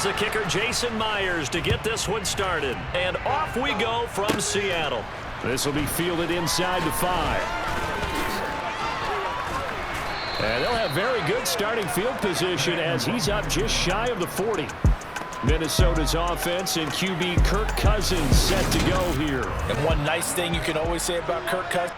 Here's the kicker, Jason Myers, to get this one started. And off we go from Seattle. This will be fielded inside the 5. And they'll have very good starting field position as he's up just shy of the 40. Minnesota's offense and QB Kirk Cousins set to go here. And one nice thing you can always say about Kirk Cousins.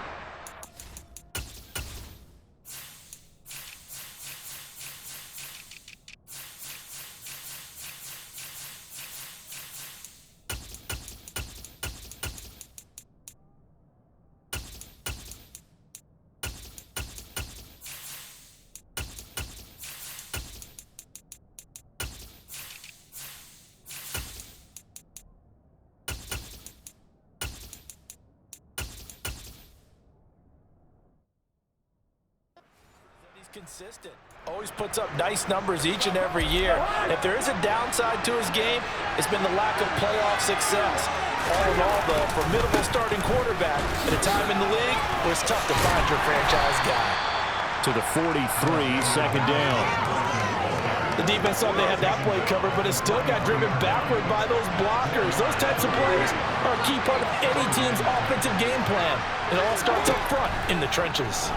Consistent. Always puts up nice numbers each and every year. If there is a downside to his game, it's been the lack of playoff success. All in all, the formidable starting quarterback at a time in the league where it's tough to find your franchise guy. To the 43, second down. The defense thought they had that play covered, but it still got driven backward by those blockers. Those types of plays are a key part of any team's offensive game plan. It all starts up front in the trenches.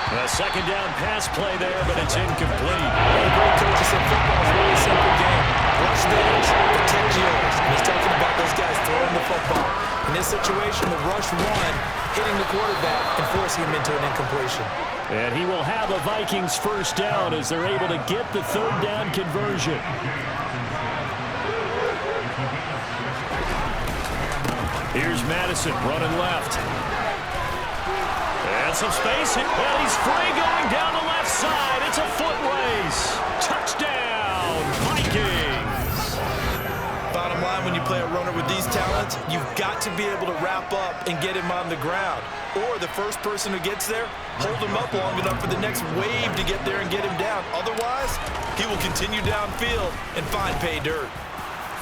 A second down pass play there, but it's incomplete. The great coaches said football is a really simple game. Rush theirs, protect yours. And he's talking about those guys throwing the football. In this situation, the rush one, hitting the quarterback and forcing him into an incompletion. And he will have a Vikings first down as they're able to get the third down conversion. Here's Madison running left. And some space, and he's free going down the left side. It's a foot race. Touchdown, Vikings. Bottom line, when you play a runner with these talents, you've got to be able to wrap up and get him on the ground. Or the first person who gets there, hold him up long enough for the next wave to get there and get him down. Otherwise, he will continue downfield and find pay dirt.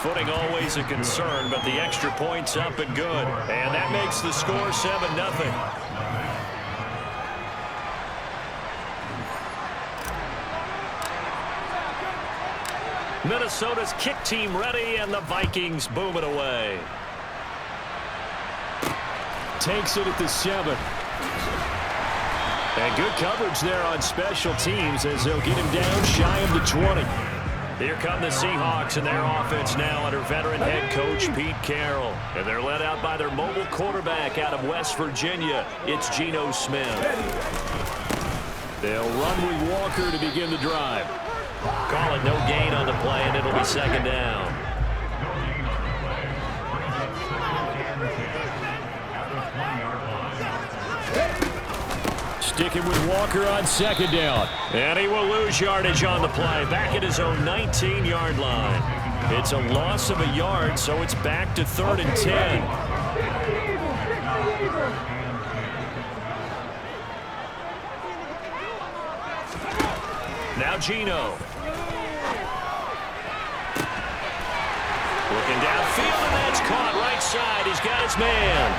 Footing always a concern, but the extra point's up and good. And that makes the score 7-0. Minnesota's kick team ready, and the Vikings boom it away. Takes it at the 7. And good coverage there on special teams as they'll get him down shy of the 20. Here come the Seahawks and their offense now under veteran head coach Pete Carroll. And they're led out by their mobile quarterback out of West Virginia. It's Geno Smith. They'll run with Walker to begin the drive. Call it no gain on the play, and it'll be second down. Sticking with Walker on second down. And he will lose yardage on the play, back at his own 19-yard line. It's a loss of a yard, so it's back to 3rd and 10. Now Geno. Looking downfield, and that's caught right side. He's got his man.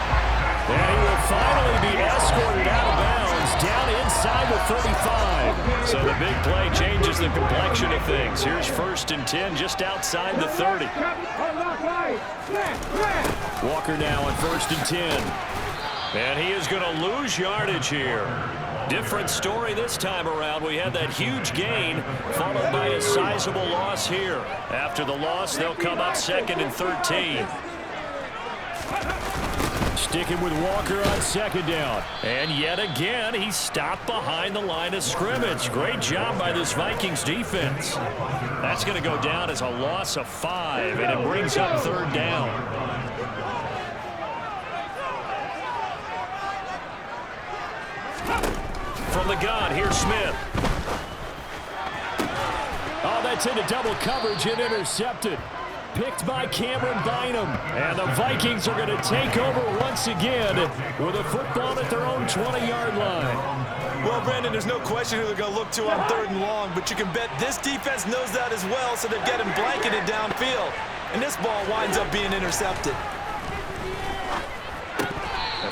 And he will finally be escorted out of bounds down inside the 35. So the big play changes the complexion of things. Here's 1st and 10 just outside the 30. Walker now on 1st and 10. And he is going to lose yardage here. Different story this time around. We had that huge gain followed by a sizable loss here. After the loss, they'll come up 2nd and 13. Sticking with Walker on second down. And yet again, he's stopped behind the line of scrimmage. Great job by this Vikings defense. That's going to go down as a loss of 5, and it brings up 3rd down. From the gun, here's Smith. Oh, that's into double coverage and intercepted. Picked by Cameron Bynum. And the Vikings are going to take over once again with a football at their own 20-yard line. Well, Brandon, there's no question who they're going to look to on 3rd and long, but you can bet this defense knows that as well, so they're getting blanketed downfield. And this ball winds up being intercepted.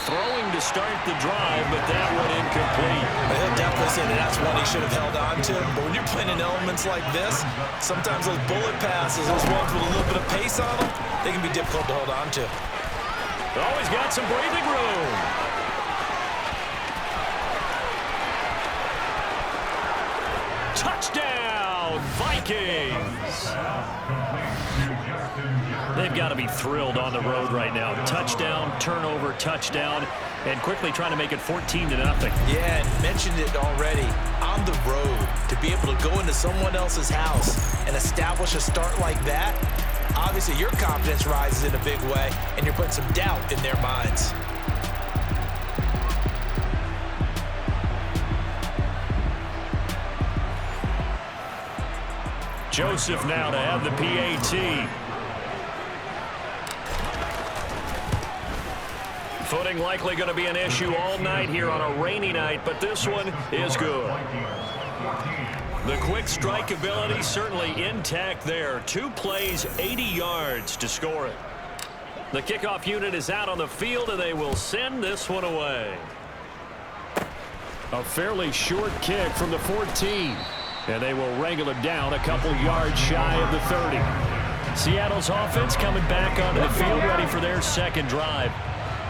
Throwing to start the drive, but that one incomplete. He'll definitely certainly say that that's one he should have held on to. But when you're playing in elements like this, sometimes those bullet passes, those ones with a little bit of pace on them, they can be difficult to hold on to. Always got some breathing room. Touchdown, Vikings. They've got to be thrilled on the road right now. Touchdown, turnover, touchdown, and quickly trying to make it 14-0. Yeah, and mentioned it already. On the road, to be able to go into someone else's house and establish a start like that, obviously your confidence rises in a big way, and you're putting some doubt in their minds. Joseph now to have the PAT. Footing likely going to be an issue all night here on a rainy night, but this one is good. The quick strike ability certainly intact there. 2 plays, 80 yards to score it. The kickoff unit is out on the field, and they will send this one away. A fairly short kick from the 14. And they will wrangle it down a couple yards shy of the 30. Seattle's offense coming back onto the field, ready for their second drive.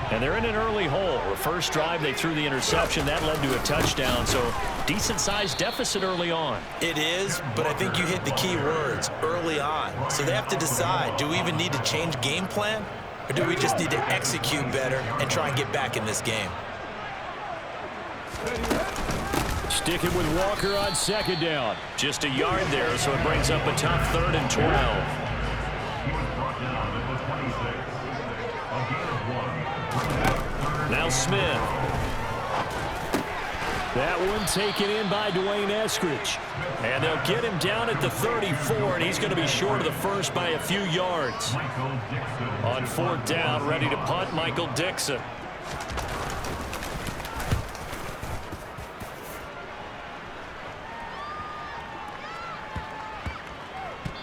And they're in an early hole. The first drive, they threw the interception. That led to a touchdown, so decent-sized deficit early on. It is, but I think you hit the key words, early on. So they have to decide, do we even need to change game plan? Or do we just need to execute better and try and get back in this game? Sticking with Walker on second down. Just a yard there, so it brings up a tough 3rd and 12. Now Smith. That one taken in by Dwayne Eskridge. And they'll get him down at the 34, and he's going to be short of the first by a few yards. On 4th down, ready to punt, Michael Dixon.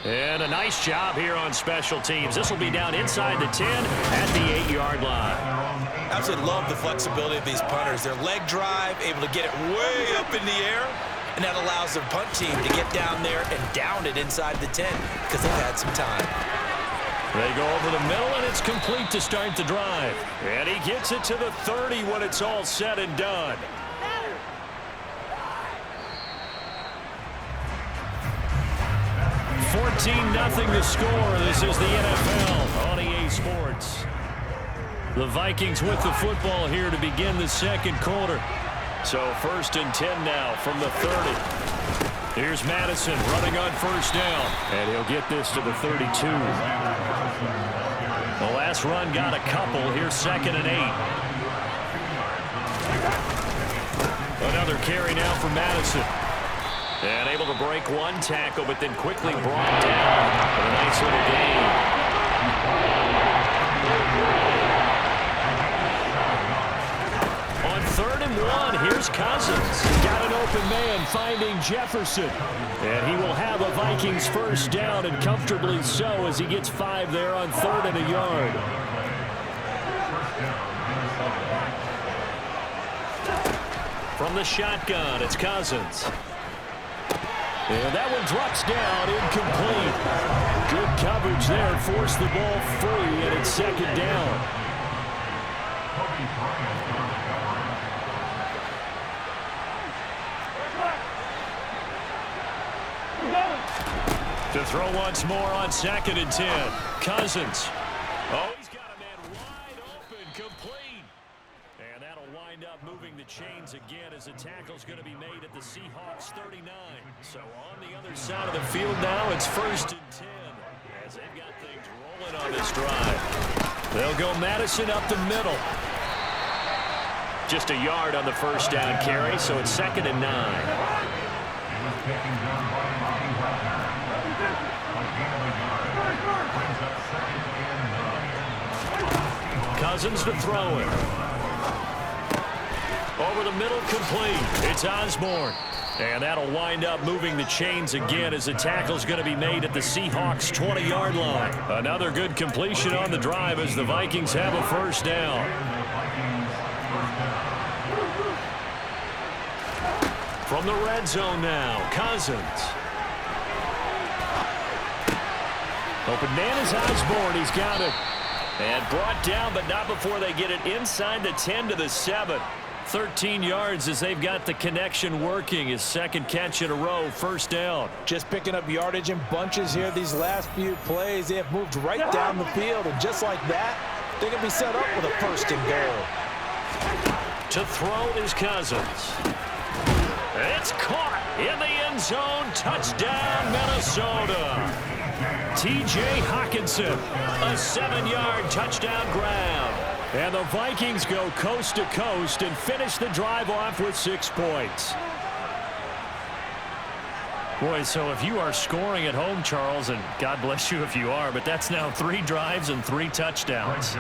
And a nice job here on special teams. This will be down inside the 10 at the 8-yard line. Absolutely love the flexibility of these punters. Their leg drive, able to get it way up in the air, and that allows their punt team to get down there and down it inside the 10 because they've had some time. They go over the middle, and it's complete to start the drive. And he gets it to the 30 when it's all said and done. Nothing to score. This is the NFL on EA Sports. The Vikings with the football here to begin the second quarter. So 1st and 10 now from the 30. Here's Madison running on 1st down. And he'll get this to the 32. The last run got a couple. Here's 2nd and 8. Another carry now for Madison. And able to break one tackle, but then quickly brought down for a nice little gain. On 3rd and 1, here's Cousins. Got an open man finding Jefferson. And he will have a Vikings 1st down, and comfortably so as he gets 5 there on 3rd and a yard. From the shotgun, it's Cousins. And that one drops down, incomplete. Good coverage there, forced the ball free, and it's 2nd down. To throw once more on 2nd and 10. Cousins. Oh, he's got a man wide open, complete. And that'll wind up moving the chains again as the tackle's going to be made at the Seahawks 39. So on the other side of the field now, it's 1st and 10 as they've got things rolling on this drive. They'll go Madison up the middle. Just a yard on the 1st down carry, so it's 2nd and 9. Cousins to throw it. Over the middle, complete. It's Osborne. And that'll wind up moving the chains again as the tackle's going to be made at the Seahawks 20-yard line. Another good completion on the drive as the Vikings have a 1st down. From the red zone now, Cousins. Open man is Osborne. He's got it. And brought down, but not before they get it inside the 10 to the 7. 13 yards as they've got the connection working. His second catch in a row, first down. Just picking up yardage in bunches here these last few plays. They have moved right down the field, and just like that, they can be set up with a first and goal. To throw is Cousins. It's caught in the end zone. Touchdown, Minnesota. T.J. Hockenson, a 7-yard touchdown grab. And the Vikings go coast to coast and finish the drive off with 6 points. Boy, so if you are scoring at home, Charles, and God bless you if you are, but that's now 3 drives and 3 touchdowns.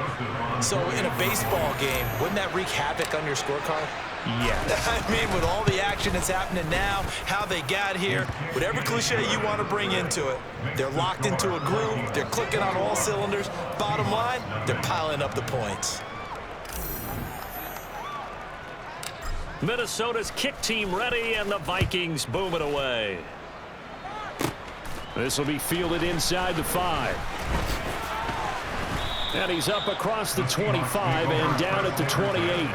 So in a baseball game, wouldn't that wreak havoc on your scorecard? Yes. I mean, with all the action that's happening now, how they got here, whatever cliche you want to bring into it, they're locked into a groove, they're clicking on all cylinders. Bottom line, they're piling up the points. Minnesota's kick team ready, and the Vikings boom it away. This will be fielded inside the 5. And he's up across the 25 and down at the 28.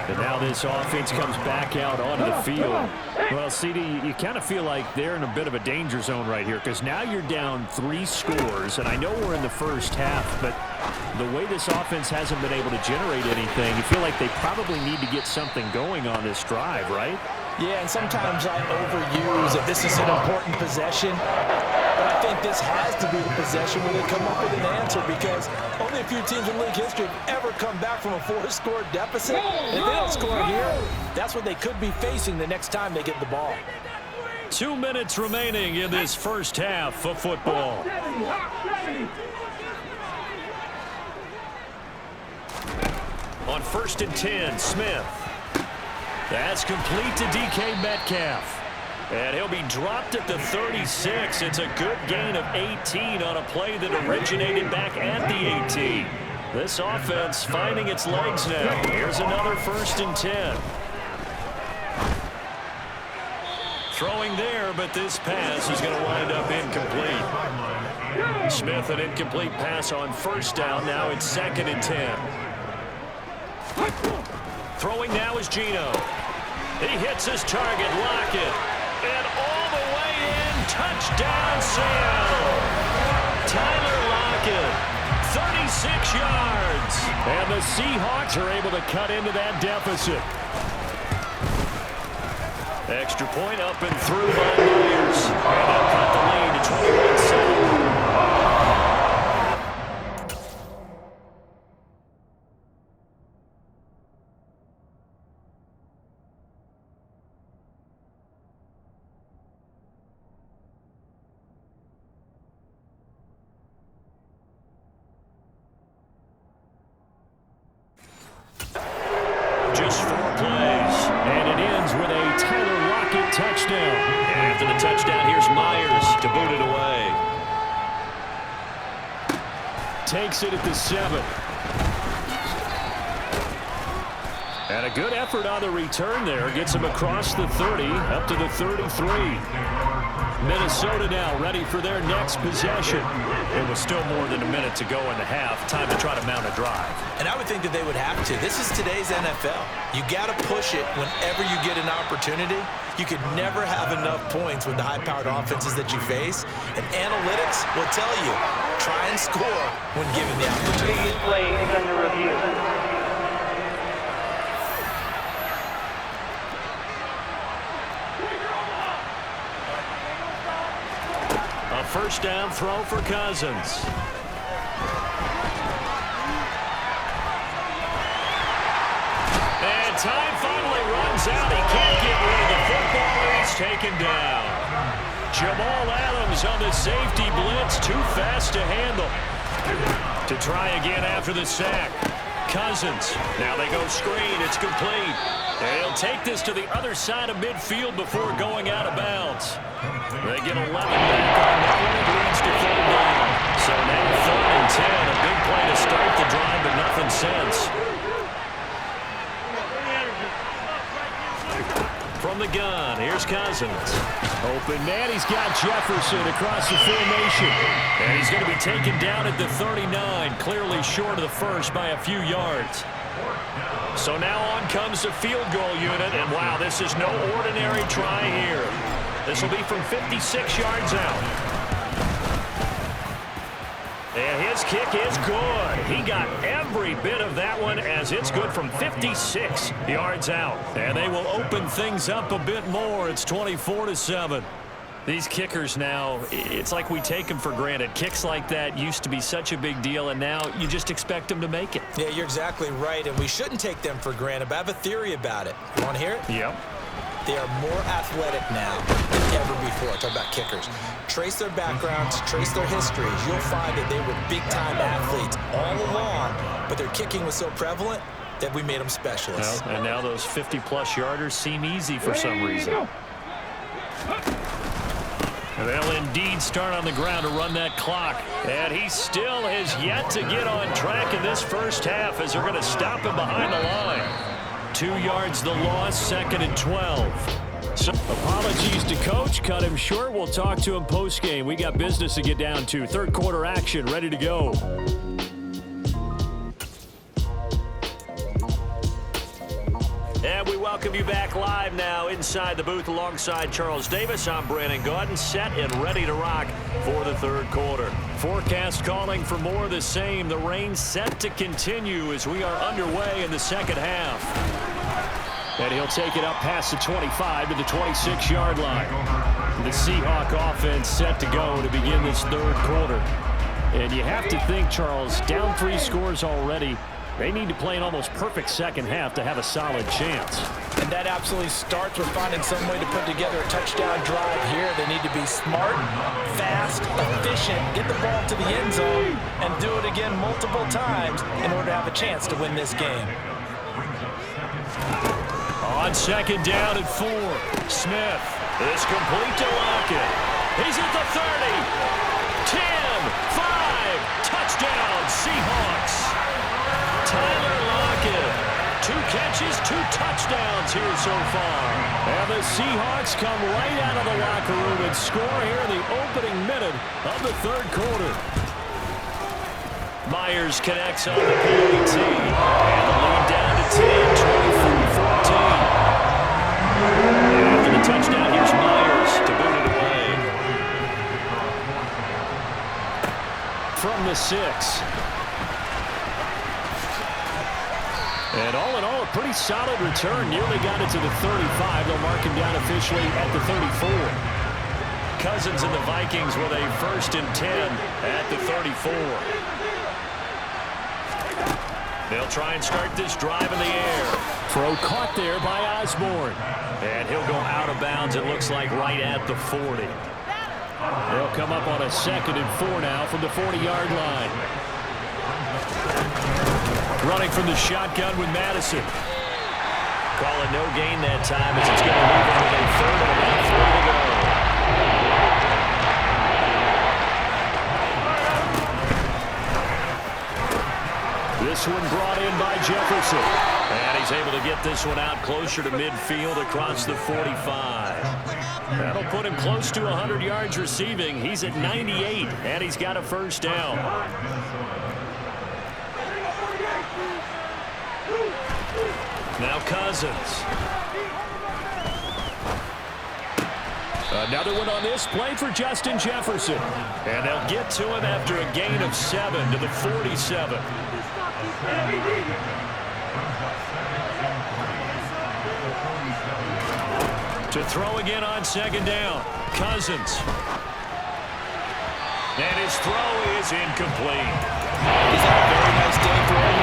And now this offense comes back out onto the field. Well, CD, you kind of feel like they're in a bit of a danger zone right here because now you're down 3 scores, and I know we're in the first half, but the way this offense hasn't been able to generate anything, you feel like they probably need to get something going on this drive, right? Yeah, and sometimes I overuse that this is an important possession, but I think this has to be the possession where they come up with an answer because only a few teams in league history have ever come back from a 4-score deficit. And if they don't score here, that's what they could be facing the next time they get the ball. 2 minutes remaining in this first half of football. On 1st and 10, Smith. That's complete to DK Metcalf. And he'll be dropped at the 36. It's a good gain of 18 on a play that originated back at the 18. This offense finding its legs now. Here's another 1st and 10. Throwing there, but this pass is going to wind up incomplete. Smith, an incomplete pass on 1st down. Now it's 2nd and 10. Throwing now is Geno. He hits his target, Lockett. And all the way in, touchdown Seattle. Tyler Lockett, 36 yards. And the Seahawks are able to cut into that deficit. Extra point up and through by Myers. And they'll cut the lead to 21-7. Just 4 plays, and it ends with a Tyler Lockett touchdown. And after the touchdown, here's Myers to boot it away. Takes it at the 7. And a good effort on the return there. Gets him across the 30, up to the 33. Minnesota now ready for their next possession. It was still more than a minute to go in the half. Time to try to mount a drive. And I would think that they would have to. This is today's NFL. You got to push it whenever you get an opportunity. You could never have enough points with the high-powered offenses that you face. And analytics will tell you, try and score when given the opportunity. Previous play is under review. A 1st down throw for Cousins. And time finally runs out. He can't get rid of the football, and he's taken down. Jamal Adams on the safety blitz, too fast to handle. To try again after the sack. Cousins. Now they go screen. It's complete. They'll take this to the other side of midfield before going out of bounds. They get 11 back on that one. It leads to 4th down. So now 3rd and 10. A big play to start the drive, but nothing since. From the gun, here's Cousins. Open man, he's got Jefferson across the formation. And he's going to be taken down at the 39, clearly short of the first by a few yards. So now on comes the field goal unit, and wow, this is no ordinary try here. This will be from 56 yards out. And his kick is good. He got every bit of that one as it's good from 56 yards out. And they will open things up a bit more. It's 24-7. These kickers now, it's like we take them for granted. Kicks like that used to be such a big deal, and now you just expect them to make it. Yeah, you're exactly right, and we shouldn't take them for granted, but I have a theory about it. You want to hear it? Yep. They are more athletic now than ever before. Talk about kickers. Trace their backgrounds, trace their histories. You'll find that they were big-time athletes all along, but their kicking was so prevalent that we made them specialists. Well, and now those 50-plus yarders seem easy for some reason. They'll indeed start on the ground to run that clock. And he still has yet to get on track in this first half as they're going to stop him behind the line. 2 yards the loss, 2nd and 12. So, apologies to Coach. Cut him short. We'll talk to him post-game. We got business to get down to. Third quarter action, ready to go. And we welcome you back live now inside the booth alongside Charles Davis. I'm Brandon Gaudin, set and ready to rock for the third quarter. Forecast calling for more of the same. The rain set to continue as we are underway in the second half. And he'll take it up past the 25 to the 26-yard line. The Seahawk offense set to go to begin this third quarter. And you have to think, Charles, down 3 scores already. They need to play an almost perfect second half to have a solid chance. And that absolutely starts with finding some way to put together a touchdown drive here. They need to be smart, fast, efficient, get the ball to the end zone, and do it again multiple times in order to have a chance to win this game. On second down and 4, Smith is complete to Lockett. He's at the 30, 10, 5, touchdown, Seahawks. Tyler Lockett, 2 catches, 2 touchdowns here so far. And the Seahawks come right out of the locker room and score here in the opening minute of the third quarter. Myers connects on the PAT. And the lead down to 10, 24-14. And after the touchdown, here's Myers to boot it away. From the 6. And all in all, a pretty solid return. Nearly got it to the 35. They'll mark him down officially at the 34. Cousins and the Vikings with a 1st and 10 at the 34. They'll try and start this drive in the air. Throw caught there by Osborne. And he'll go out of bounds, it looks like, right at the 40. They'll come up on a 2nd and 4 now from the 40-yard line. Running from the shotgun with Madison. Call it no gain that time as it's going to move on with a 3rd and about 4 to go. This one brought in by Jefferson. And he's able to get this one out closer to midfield across the 45. That'll put him close to 100 yards receiving. He's at 98, and he's got a 1st down. Now Cousins. Another one on this play for Justin Jefferson. And they'll get to him after a gain of 7 to the 47. To throw again on 2nd down. Cousins. And his throw is incomplete. He's had a very nice day for him.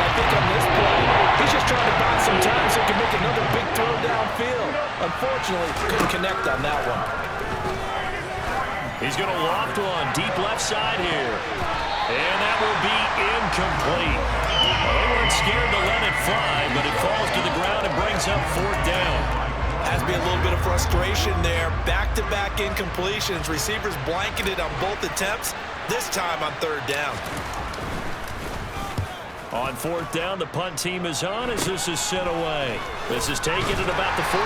I think on this play, he's just trying to buy some time so he can make another big throw downfield. Unfortunately, couldn't connect on that one. He's going to loft one deep left side here. And that will be incomplete. Well, they weren't scared to let it fly, but it falls to the ground and brings up 4th down. Has to be a little bit of frustration there. Back-to-back incompletions. Receivers blanketed on both attempts, this time on 3rd down. On fourth down, the punt team is on as this is sent away. This is taken at about the 14.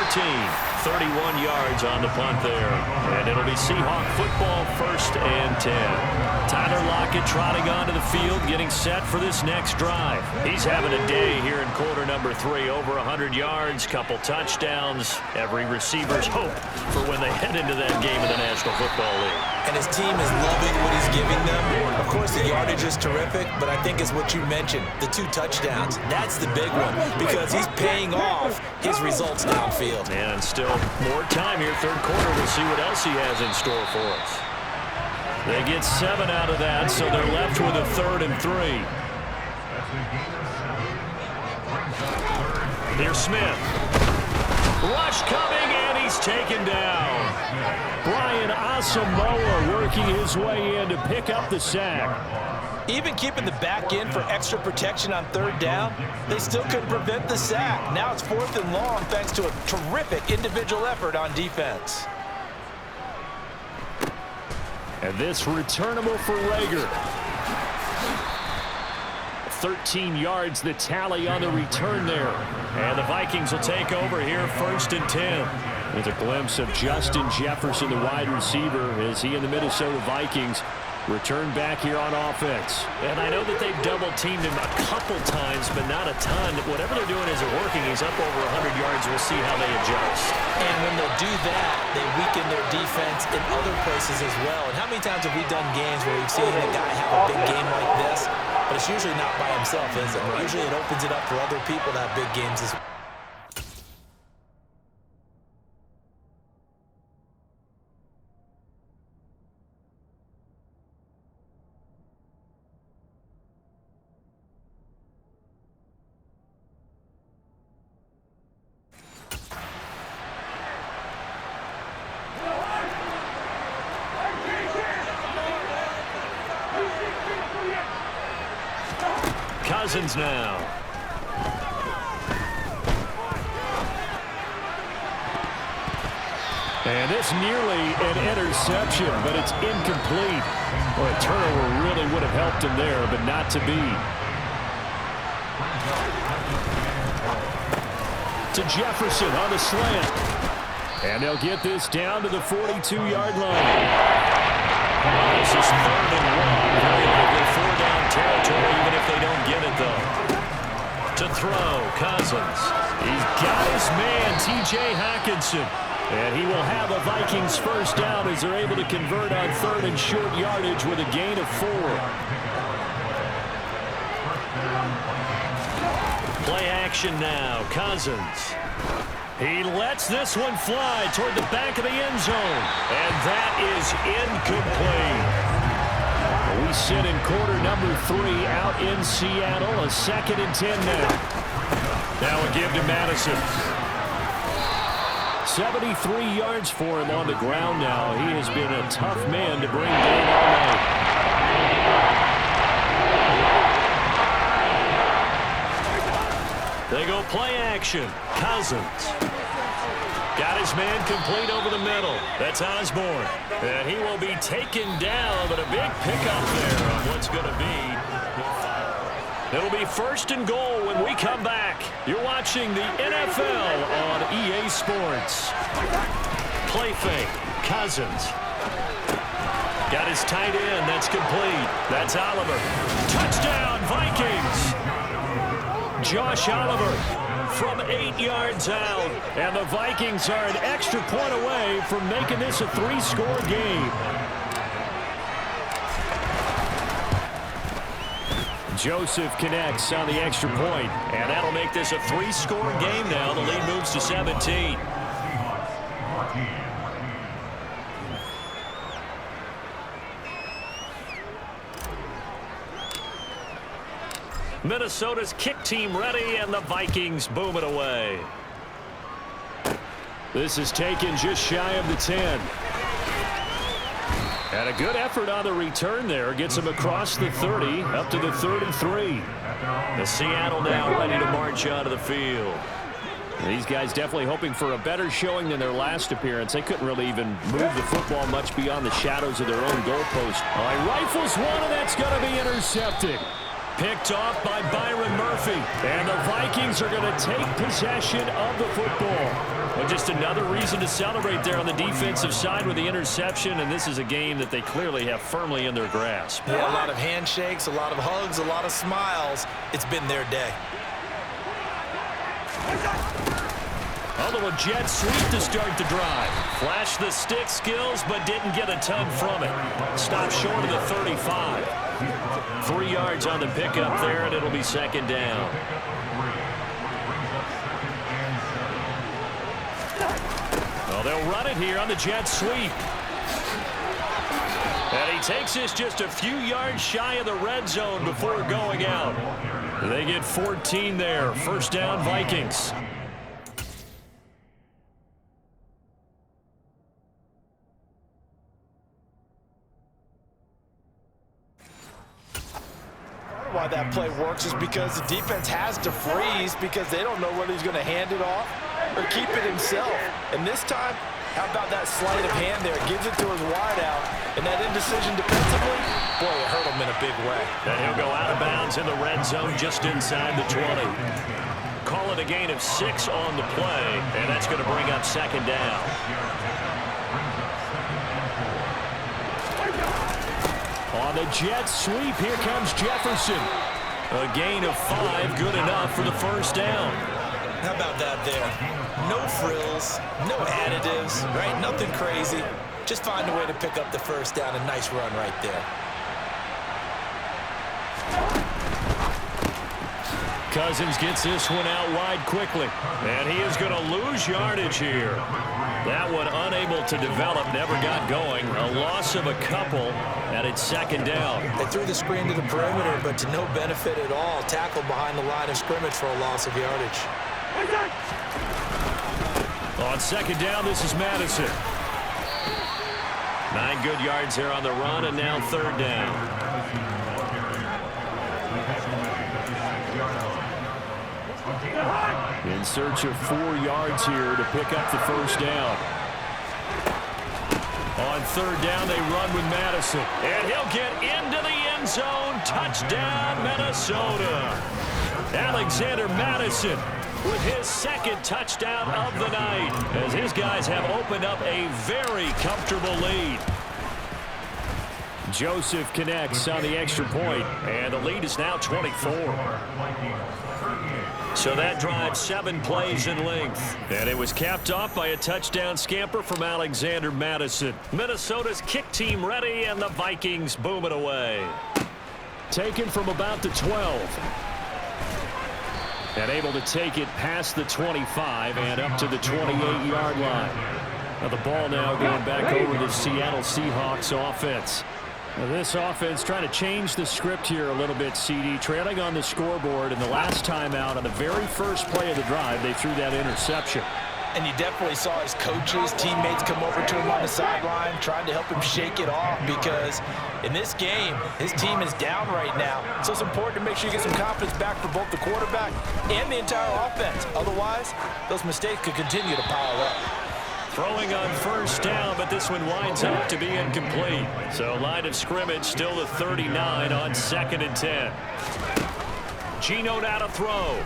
31 yards on the punt there. And it'll be Seahawk football, 1st and 10. Tyler Lockett trotting onto the field, getting set for this next drive. He's having a day here in quarter number 3. Over 100 yards, couple touchdowns. Every receiver's hope for when they head into that game in the National Football League. And his team is loving what he's giving them. Of course, the yardage is terrific, but I think it's what you mentioned, the 2 touchdowns. That's the big one because he's paying off his results downfield. And still more time here, 3rd quarter. We'll see what else he has in store for us. They get 7 out of that, so they're left with a 3rd and 3. Here's Smith. Rush coming, and he's taken down. Brian Asamoah working his way in to pick up the sack. Even keeping the back end for extra protection on 3rd down, they still couldn't prevent the sack. Now it's 4th and long thanks to a terrific individual effort on defense. And this returnable for Rager. 13 yards the tally on the return there. And the Vikings will take over here, 1st and 10. With a glimpse of Justin Jefferson, the wide receiver, as he and the Minnesota Vikings return back here on offense. And I know that they've double-teamed him a couple times, but not a ton. Whatever they're doing isn't working. He's up over 100 yards. We'll see how they adjust. And when they do that, they weaken their defense in other places as well. And how many times have we done games where we've seen a guy have a big game like this, but it's usually not by himself, is it? Usually it opens it up for other people to have big games as well. Cousins now. And this nearly an interception, but it's incomplete. Well, a turnover really would have helped him there, but not to be. To Jefferson on the slant. And they'll get this down to the 42-yard line. This is 3rd and 1. Very likely 4-down territory, even if they don't get it, though. To throw, Cousins. He's got his man, T.J. Hockenson. And he will have a Vikings 1st down as they're able to convert on 3rd and short yardage with a gain of 4. Play action now, Cousins. He lets this one fly toward the back of the end zone. And that is incomplete. We sit in quarter number 3 out in Seattle. A 2nd and 10 now. Now a give to Madison. 73 yards for him on the ground now. He has been a tough man to bring down all night. They go play action. Cousins. Got his man complete over the middle. That's Osborne. And he will be taken down, but a big pickup there on what's going to be. It'll be 1st and goal when we come back. You're watching the NFL on EA Sports. Play fake. Cousins. Got his tight end. That's complete. That's Oliver. Touchdown, Vikings. Josh Oliver from 8 yards out. And the Vikings are an extra point away from making this a 3-score game. Joseph connects on the extra point. And that'll make this a 3-score game now. The lead moves to 17. Minnesota's kick team ready, and the Vikings boom it away. This is taken just shy of the 10. And a good effort on the return there. Gets him across the 30, up to the 3rd and 3. The Seattle now ready to march out of the field. These guys definitely hoping for a better showing than their last appearance. They couldn't really even move the football much beyond the shadows of their own goalpost. He rifles one, and that's going to be intercepted. Picked off by Byron Murphy. And the Vikings are going to take possession of the football. Well, just another reason to celebrate there on the defensive side with the interception, and this is a game that they clearly have firmly in their grasp. Yeah, a lot of handshakes, a lot of hugs, a lot of smiles. It's been their day. A little jet sweep to start the drive. Flashed the stick skills, but didn't get a ton from it. Stopped short of the 35. 3 yards on the pickup there, and it'll be second down. Well, they'll run it here on the jet sweep. And he takes this just a few yards shy of the red zone before going out. They get 14 there. First down, Vikings. Why that play works is because the defense has to freeze because they don't know whether he's going to hand it off or keep it himself. And this time, how about that sleight of hand there? Gives it to his wideout, and that indecision defensively, boy, it hurt him in a big way. And he'll go out of bounds in the red zone just inside the 20. Call it a gain of 6 on the play, and that's going to bring up second down. On the jet sweep, here comes Jefferson. A gain of 5, good enough for the first down. How about that there? No frills, no additives, right? Nothing crazy. Just find a way to pick up the first down. A nice run right there. Cousins gets this one out wide quickly. And he is going to lose yardage here. That one unable to develop, never got going. A loss of a couple, and it's second down. They threw the screen to the perimeter, but to no benefit at all. Tackled behind the line of scrimmage for a loss of yardage. On second down, this is Madison. 9 good yards here on the run, and now third down. In search of 4 yards here to pick up the first down. On third down, they run with Madison. And he'll get into the end zone. Touchdown, Minnesota. Alexander Madison with his second touchdown of the night, as his guys have opened up a very comfortable lead. Joseph connects on the extra point, and the lead is now 24. So that drive 7 plays in length. And it was capped off by a touchdown scamper from Alexander Madison. Minnesota's kick team ready, and the Vikings boom it away. Taken from about the 12. And able to take it past the 25 and up to the 28-yard line. Now the ball now going back over to the Seattle Seahawks offense. Now this offense trying to change the script here a little bit, CD. Trailing on the scoreboard, and the last time out on the very first play of the drive, they threw that interception. And you definitely saw his coaches, teammates come over to him on the sideline, trying to help him shake it off, because in this game, his team is down right now. So it's important to make sure you get some confidence back for both the quarterback and the entire offense. Otherwise, those mistakes could continue to pile up. Throwing on first down, but this one winds up to be incomplete. So line of scrimmage still the 39 on 2nd and 10. Geno now to throw.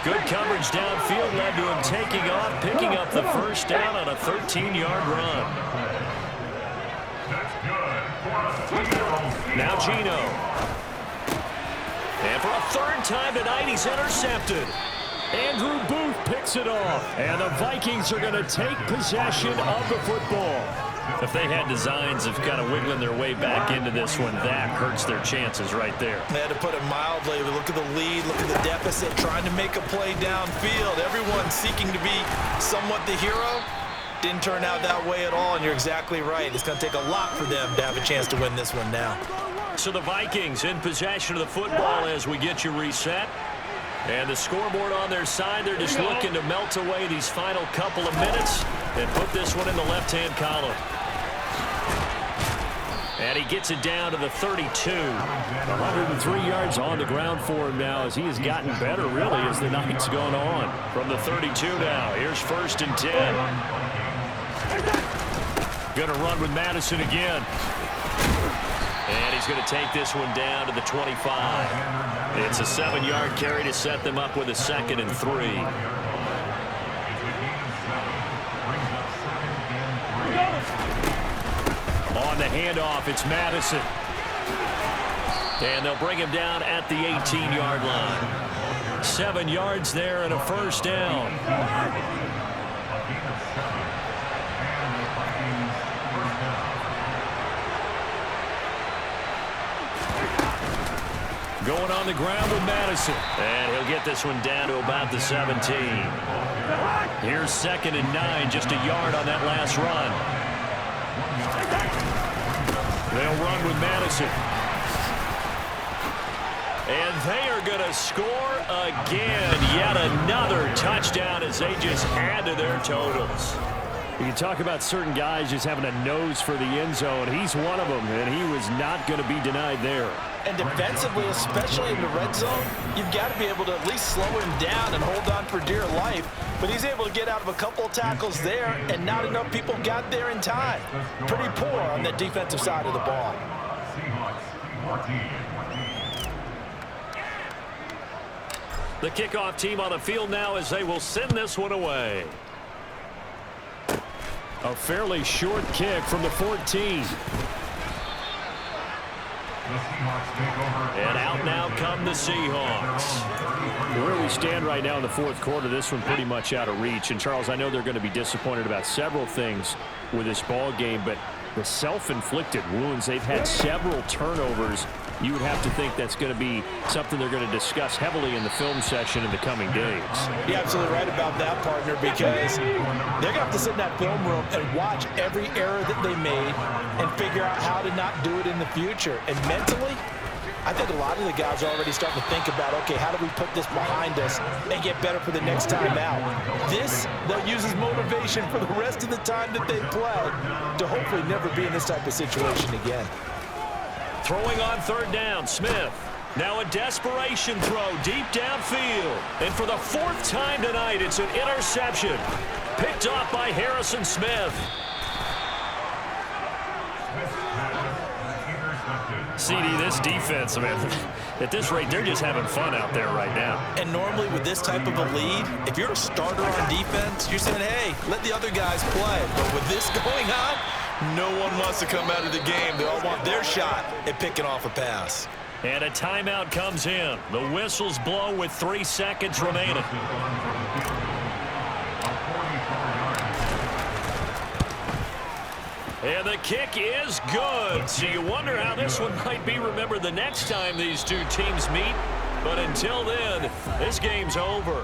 Good coverage downfield led to him taking off, picking up the first down on a 13-yard run. Now Geno. And for a third time tonight, he's intercepted. Andrew Booth picks it off. And the Vikings are going to take possession of the football. If they had designs of kind of wiggling their way back into this one, that hurts their chances right there. They had to put it mildly. Look at the lead, look at the deficit, trying to make a play downfield. Everyone seeking to be somewhat the hero. Didn't turn out that way at all, and you're exactly right. It's going to take a lot for them to have a chance to win this one now. So the Vikings in possession of the football as we get you reset. And the scoreboard on their side, they're just looking to melt away these final couple of minutes and put this one in the left-hand column. And he gets it down to the 32. 103 yards on the ground for him now, as he has gotten better, really, as the night's gone on. From the 32 now, here's 1st and 10. Going to run with Madison again. And he's going to take this one down to the 25. It's a 7-yard carry to set them up with a 2nd and 3. On the handoff, it's Madison. And they'll bring him down at the 18-yard line. 7 yards there and a first down. Going on the ground with Madison. And he'll get this one down to about the 17. Here's 2nd and 9, just a yard on that last run. They'll run with Madison. And they are going to score again. Yet another touchdown as they just add to their totals. You can talk about certain guys just having a nose for the end zone. He's one of them, and he was not going to be denied there. And defensively, especially in the red zone, you've got to be able to at least slow him down and hold on for dear life. But he's able to get out of a couple of tackles there, and not enough people got there in time. Pretty poor on the defensive side of the ball. The kickoff team on the field now as they will send this one away. A fairly short kick from the 14. And out now come the Seahawks. Where we stand right now in the fourth quarter, this one pretty much out of reach. And, Charles, I know they're going to be disappointed about several things with this ball game, but the self-inflicted wounds, they've had several turnovers. You would have to think that's going to be something they're going to discuss heavily in the film session in the coming days. You're absolutely right about that, partner, because they're going to have to sit in that film room and watch every error that they made and figure out how to not do it in the future. And mentally, I think a lot of the guys are already starting to think about, okay, how do we put this behind us and get better for the next time out? This, they'll use as motivation for the rest of the time that they play to hopefully never be in this type of situation again. Throwing on 3rd down, Smith. Now a desperation throw deep downfield. And for the 4th time tonight, it's an interception. Picked off by Harrison Smith. CD, this defense, man, at this rate, they're just having fun out there right now. And normally with this type of a lead, if you're a starter on defense, you're saying, hey, let the other guys play. But with this going on, no one wants to come out of the game. They all want their shot at picking off a pass. And a timeout comes in. The whistles blow with 3 seconds remaining. And the kick is good. So you wonder how this one might be remembered the next time these two teams meet. But until then, this game's over.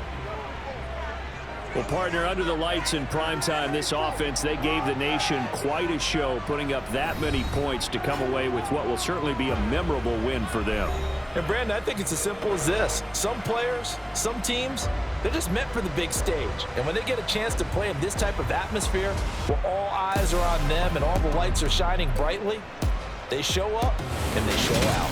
Well, partner, under the lights in primetime, this offense, they gave the nation quite a show, putting up that many points to come away with what will certainly be a memorable win for them. And, Brandon, I think it's as simple as this. Some players, some teams, they're just meant for the big stage. And when they get a chance to play in this type of atmosphere where all eyes are on them and all the lights are shining brightly, they show up and they show out.